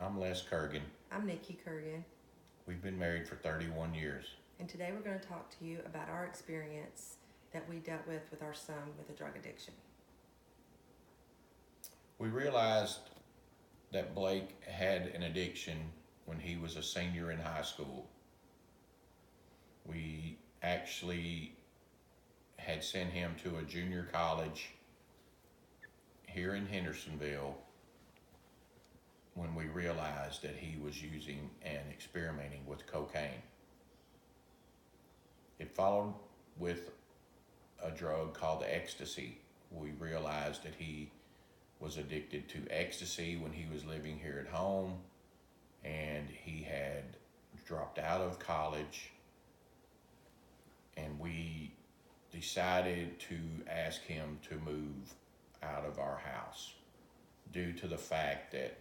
I'm Les Kurgan. I'm Nikki Kurgan, We've been married for 31 years. and today we're going to talk to you about our experience that we dealt with our son with a drug addiction. We realized that Blake had an addiction when he was a senior in high school. We actually had sent him to a junior college here in Hendersonville when we realized that he was using and experimenting with cocaine. It followed with a drug called ecstasy. We realized that he was addicted to ecstasy when he was living here at home, and he had dropped out of college, and we decided to ask him to move out of our house due to the fact that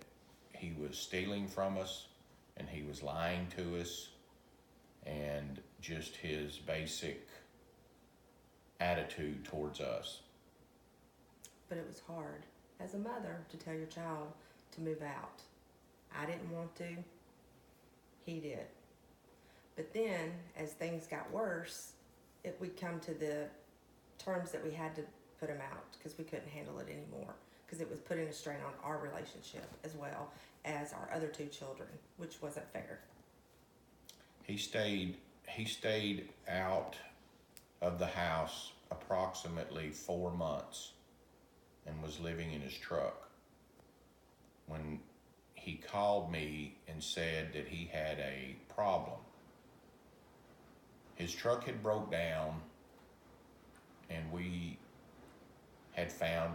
he was stealing from us and he was lying to us, and just his basic attitude towards us. But it was hard as a mother to tell your child to move out. I didn't want to, he did. But then, as things got worse, we'd come to the terms that we had to put him out because we couldn't handle it anymore, because it was putting a strain on our relationship as well as our other two children, which wasn't fair. He stayed out of the house approximately 4 months and was living in his truck. When he called me and said that he had a problem, his truck had broke down, and we had found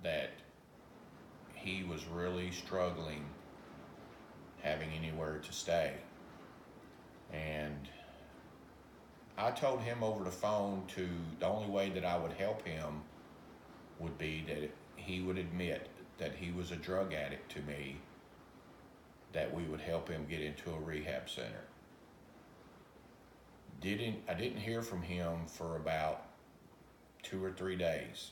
that he was really struggling having anywhere to stay. And I told him over the phone the only way that I would help him would be that he would admit that he was a drug addict to me, that we would help him get into a rehab center. I didn't hear from him for about 2 or 3 days.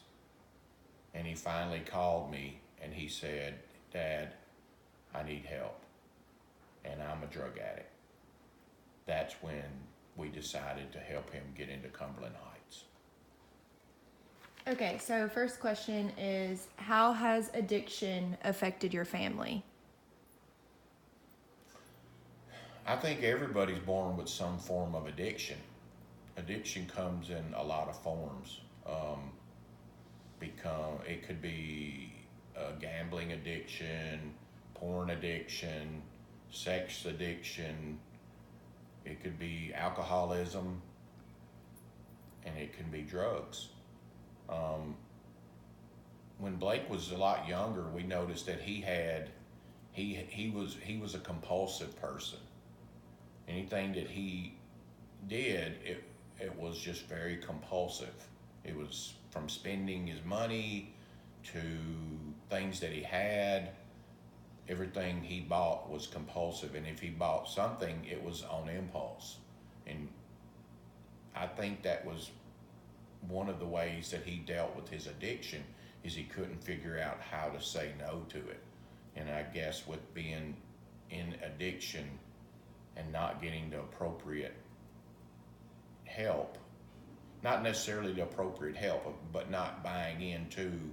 And he finally called me and he said, "Dad, I need help, and I'm a drug addict." That's when we decided to help him get into Cumberland Heights. Okay, so first question is, how has addiction affected your family? I think everybody's born with some form of addiction. Addiction comes in a lot of forms. It could be a gambling addiction, porn addiction, sex addiction. It could be alcoholism, and it can be drugs. When Blake was a lot younger, we noticed that he was a compulsive person. Anything that he did, it was just very compulsive. It was from spending his money to things that he had. Everything he bought was compulsive, and if he bought something, it was on impulse. And I think that was one of the ways that he dealt with his addiction, is he couldn't figure out how to say no to it. And I guess with being in addiction and not getting the appropriate help, not necessarily the appropriate help, but not buying into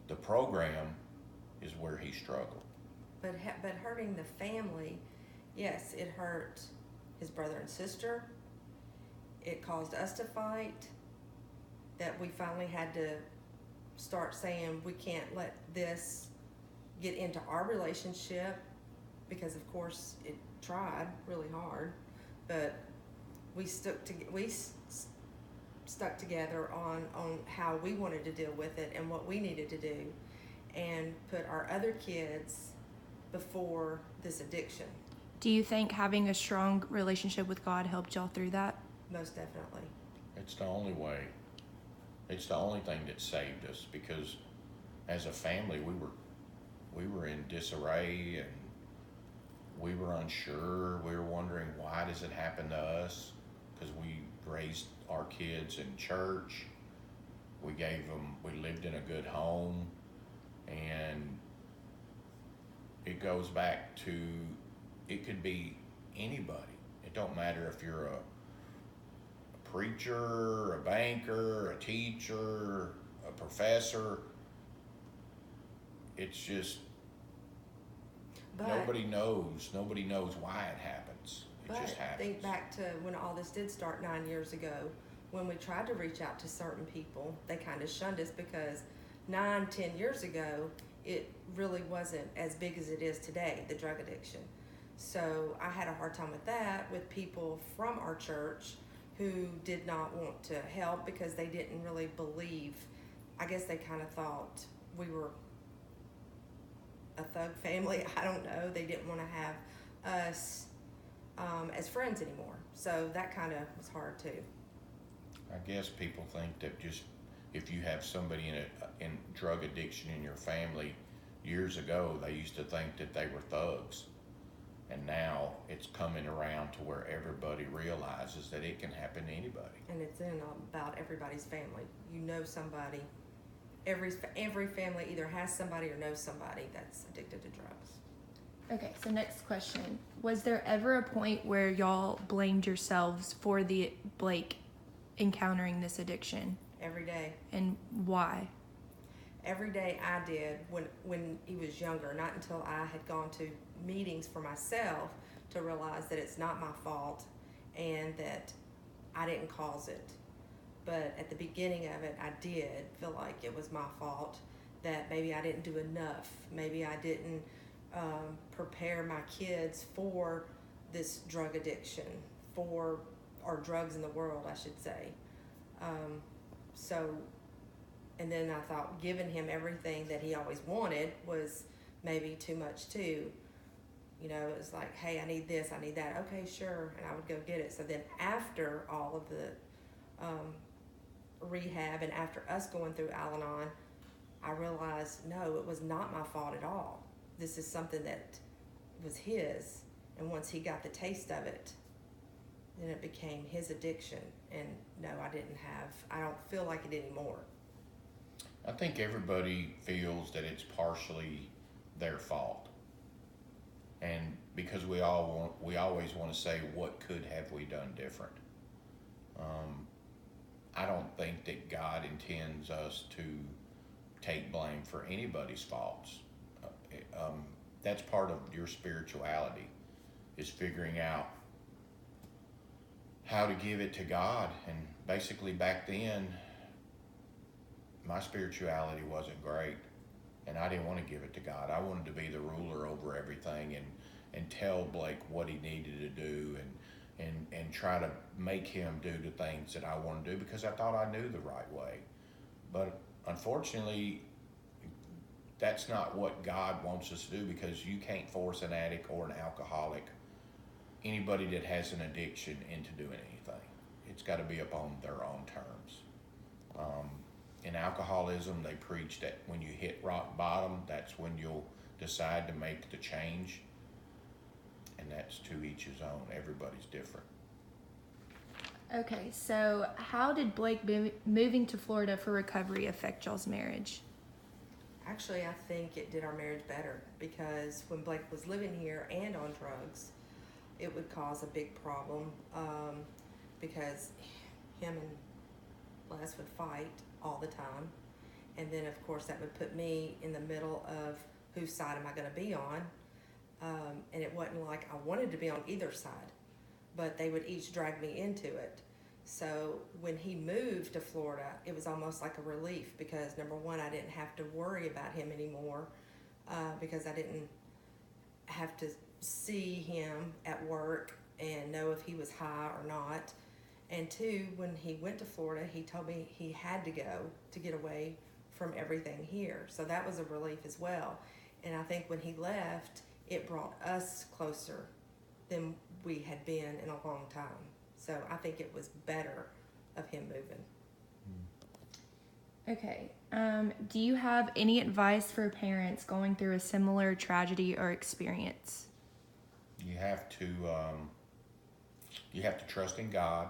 the program, is where he struggled. But hurting the family, yes, it hurt his brother and sister. It caused us to fight, that we finally had to start saying we can't let this get into our relationship, because of course it tried really hard, but we stuck together on how we wanted to deal with it and what we needed to do, and put our other kids before this addiction. Do you think having a strong relationship with God helped y'all through that? Most definitely. It's the only way. It's the only thing that saved us, because as a family we were in disarray, and we were unsure. We were wondering, why does it happen to us? Because we raised our kids in church. We lived in a good home, and it goes back to, it could be anybody. It don't matter if you're a preacher, a banker, a teacher, a professor. It's just, But, nobody knows why it happens. It but just happens. think back to when all this did start 9 years ago. When we tried to reach out to certain people, they kind of shunned us because 9, 10 years ago, it really wasn't as big as it is today, the drug addiction. So I had a hard time with that, with people from our church who did not want to help because they didn't really believe. I guess they kind of thought we were a thug family. I don't know. They didn't want to have us as friends anymore. So that kind of was hard too. I guess people think that just if you have somebody in drug addiction in your family, years ago they used to think that they were thugs, and now it's coming around to where everybody realizes that it can happen to anybody. And it's in about everybody's family. You know somebody. Every family either has somebody or knows somebody that's addicted to drugs. Okay, so next question. Was there ever a point where y'all blamed yourselves for the Blake encountering this addiction? Every day. And why? Every day I did when he was younger, not until I had gone to meetings for myself to realize that it's not my fault and that I didn't cause it. But at the beginning of it, I did feel like it was my fault, that maybe I didn't do enough. Maybe I didn't prepare my kids for this drug addiction, or drugs in the world, I should say. And then I thought giving him everything that he always wanted was maybe too much too. You know, it was like, hey, I need this, I need that. Okay, sure, and I would go get it. So then after all of the rehab and after us going through Al-Anon, I realized, no, it was not my fault at all. This is something that was his, and once he got the taste of it, then it became his addiction. And no, I don't feel like it anymore. I think everybody feels that it's partially their fault, and because we always want to say, what could have we done different? I don't think that God intends us to take blame for anybody's faults. That's part of your spirituality, is figuring out how to give it to God. And basically back then, my spirituality wasn't great, and I didn't want to give it to God. I wanted to be the ruler over everything and tell Blake what he needed to do and try to make him do the things that I want to do because I thought I knew the right way. But unfortunately, that's not what God wants us to do, because you can't force an addict or an alcoholic, anybody that has an addiction, into doing anything. It's got to be upon their own terms. In alcoholism, they preach that when you hit rock bottom, that's when you'll decide to make the change. And that's to each his own. Everybody's different. Okay, so how did Blake moving to Florida for recovery affect y'all's marriage? Actually, I think it did our marriage better, because when Blake was living here and on drugs, it would cause a big problem, because him and Les would fight all the time. And then, of course, that would put me in the middle of whose side am I going to be on. And it wasn't like I wanted to be on either side, but they would each drag me into it. So when he moved to Florida, it was almost like a relief, because number one, I didn't have to worry about him anymore, because I didn't have to see him at work and know if he was high or not. And two, when he went to Florida, he told me he had to go to get away from everything here. So that was a relief as well. And I think when he left, it brought us closer than we had been in a long time. So I think it was better of him moving. Okay. Do you have any advice for parents going through a similar tragedy or experience? You have to trust in God.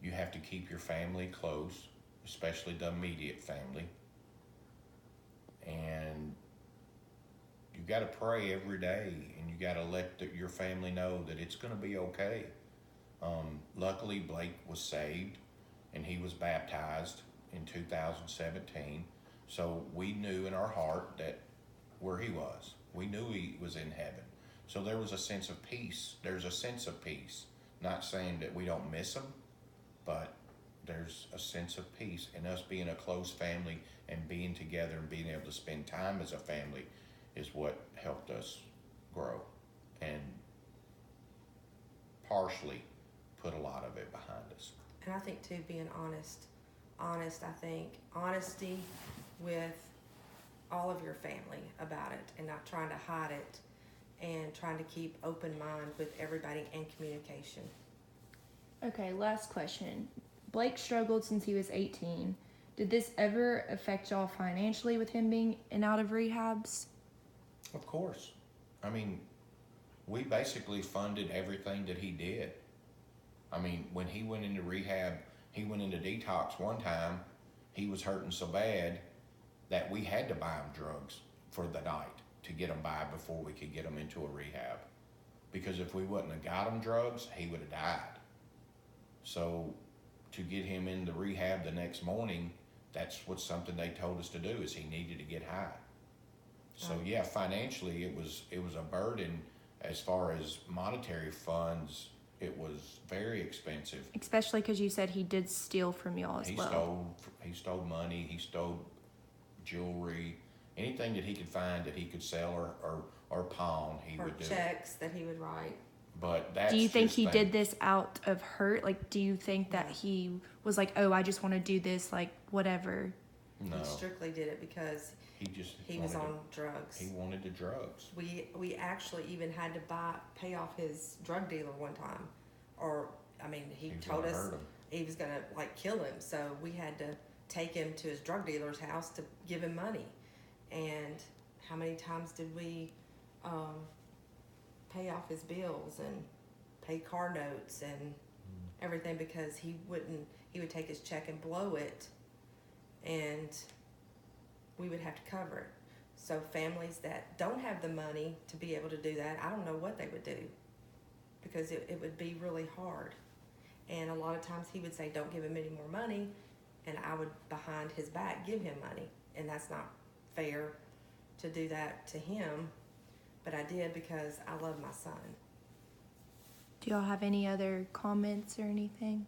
You have to keep your family close, especially the immediate family. And got to pray every day, and you got to let your family know that it's going to be okay. Luckily, Blake was saved, and he was baptized in 2017. So we knew in our heart that where he was, we knew he was in heaven. So there was a sense of peace. There's a sense of peace. Not saying that we don't miss him, but there's a sense of peace. And us being a close family and being together and being able to spend time as a family is what helped us grow and partially put a lot of it behind us. And I think too, being honest, I think honesty with all of your family about it and not trying to hide it and trying to keep open mind with everybody and communication. Okay, last question. Blake struggled since he was 18. Did this ever affect y'all financially with him being in out of rehabs? Of course. I mean, we basically funded everything that he did. I mean, when he went into rehab, he went into detox one time, he was hurting so bad that we had to buy him drugs for the night to get him by before we could get him into a rehab. Because if we wouldn't have got him drugs, he would have died. So to get him into rehab the next morning, that's what something they told us to do, is he needed to get high. So yeah, financially it was a burden. As far as monetary funds, it was very expensive. Especially because you said he did steal from y'all as well. He stole money, he stole jewelry, anything that he could find that he could sell or pawn, he would do. Or checks that he would write. But that's Do you think just he did this out of hurt? Like, do you think that he was like, oh, I just want to do this, like, whatever? No, He strictly did it because he was wanted on drugs. He wanted the drugs. We actually even had to pay off his drug dealer one time, or I mean, he was told gonna us hurt him. he was gonna like kill him. So we had to take him to his drug dealer's house to give him money. And how many times did we pay off his bills and pay car notes and everything because he would take his check and blow it, and we would have to cover it. So families that don't have the money to be able to do that, I don't know what they would do, because it would be really hard. And a lot of times he would say, don't give him any more money, and I would behind his back give him money, and that's not fair to do that to him, but I did because I love my son. Do y'all have any other comments or anything?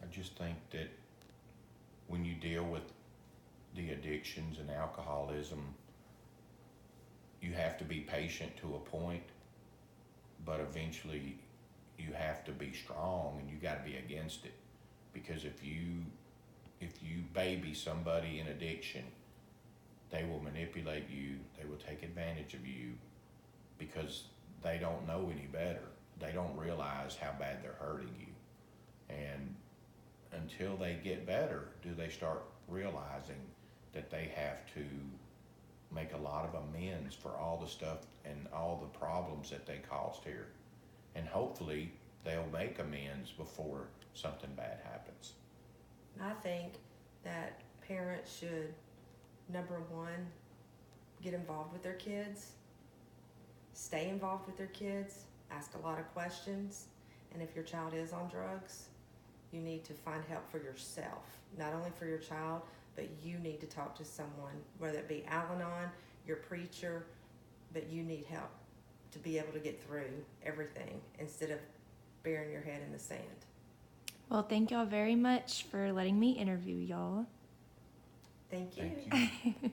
I just think that when you deal with the addictions and alcoholism, you have to be patient to a point, but eventually you have to be strong and you got to be against it. Because if you baby somebody in addiction, they will manipulate you, they will take advantage of you, because they don't know any better. They don't realize how bad they're hurting you. And until they get better, do they start realizing that they have to make a lot of amends for all the stuff and all the problems that they caused here. And hopefully they'll make amends before something bad happens. I think that parents should, number one, get involved with their kids, stay involved with their kids, ask a lot of questions, and if your child is on drugs, you need to find help for yourself. Not only for your child, but you need to talk to someone, whether it be Al-Anon, your preacher, but you need help to be able to get through everything instead of burying your head in the sand. Well, thank y'all very much for letting me interview y'all. Thank you. Thank you.